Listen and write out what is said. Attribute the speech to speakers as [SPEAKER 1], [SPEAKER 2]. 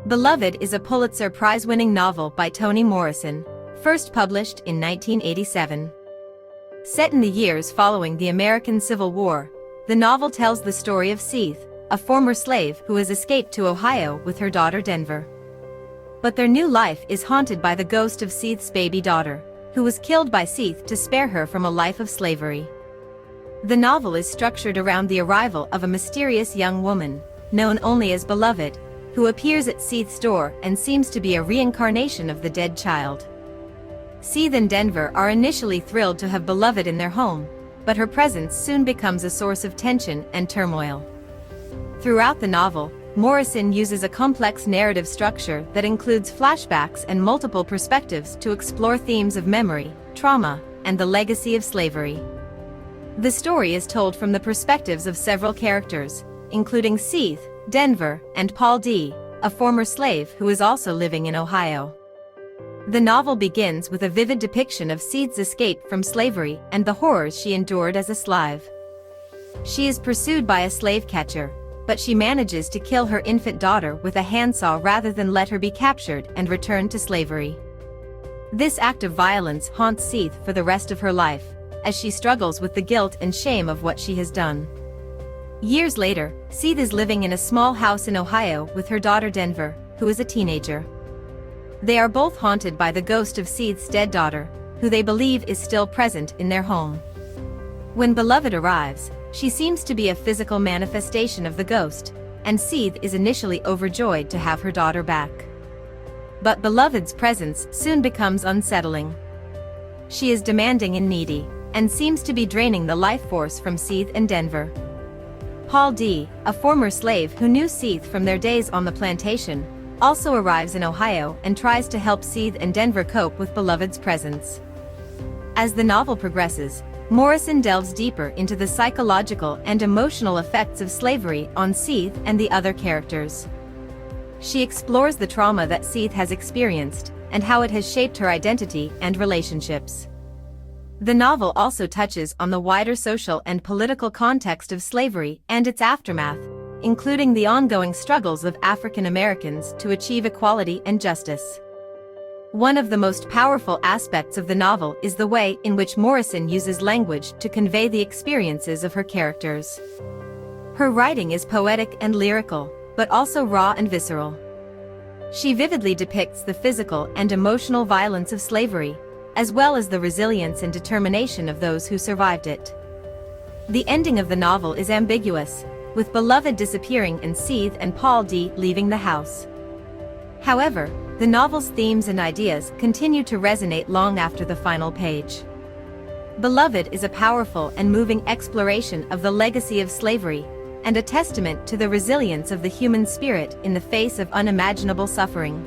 [SPEAKER 1] Beloved is a Pulitzer Prize-winning novel by Toni Morrison, first published in 1987. Set in the years following the American Civil War, the novel tells the story of Sethe, a former slave who has escaped to Ohio with her daughter Denver. But their new life is haunted by the ghost of Sethe's baby daughter, who was killed by Sethe to spare her from a life of slavery. The novel is structured around the arrival of a mysterious young woman, known only as Beloved, who appears at Sethe's door and seems to be a reincarnation of the dead child. Sethe and Denver are initially thrilled to have Beloved in their home, but her presence soon becomes a source of tension and turmoil. Throughout the novel, Morrison uses a complex narrative structure that includes flashbacks and multiple perspectives to explore themes of memory, trauma, and the legacy of slavery. The story is told from the perspectives of several characters, including Sethe, Denver, and Paul D., a former slave who is also living in Ohio. The novel begins with a vivid depiction of Sethe's escape from slavery and the horrors she endured as a slave. She is pursued by a slave catcher, but she manages to kill her infant daughter with a handsaw rather than let her be captured and returned to slavery. This act of violence haunts Sethe for the rest of her life, as she struggles with the guilt and shame of what she has done. Years later, Sethe is living in a small house in Ohio with her daughter Denver, who is a teenager. They are both haunted by the ghost of Sethe's dead daughter, who they believe is still present in their home. When Beloved arrives, she seems to be a physical manifestation of the ghost, and Sethe is initially overjoyed to have her daughter back. But Beloved's presence soon becomes unsettling. She is demanding and needy, and seems to be draining the life force from Sethe and Denver. Paul D., a former slave who knew Sethe from their days on the plantation, also arrives in Ohio and tries to help Sethe and Denver cope with Beloved's presence. As the novel progresses, Morrison delves deeper into the psychological and emotional effects of slavery on Sethe and the other characters. She explores the trauma that Sethe has experienced and how it has shaped her identity and relationships. The novel also touches on the wider social and political context of slavery and its aftermath, including the ongoing struggles of African Americans to achieve equality and justice. One of the most powerful aspects of the novel is the way in which Morrison uses language to convey the experiences of her characters. Her writing is poetic and lyrical, but also raw and visceral. She vividly depicts the physical and emotional violence of slavery, as well as the resilience and determination of those who survived it. The ending of the novel is ambiguous, with Beloved disappearing and Sethe and Paul D. leaving the house. However, the novel's themes and ideas continue to resonate long after the final page. Beloved is a powerful and moving exploration of the legacy of slavery, and a testament to the resilience of the human spirit in the face of unimaginable suffering.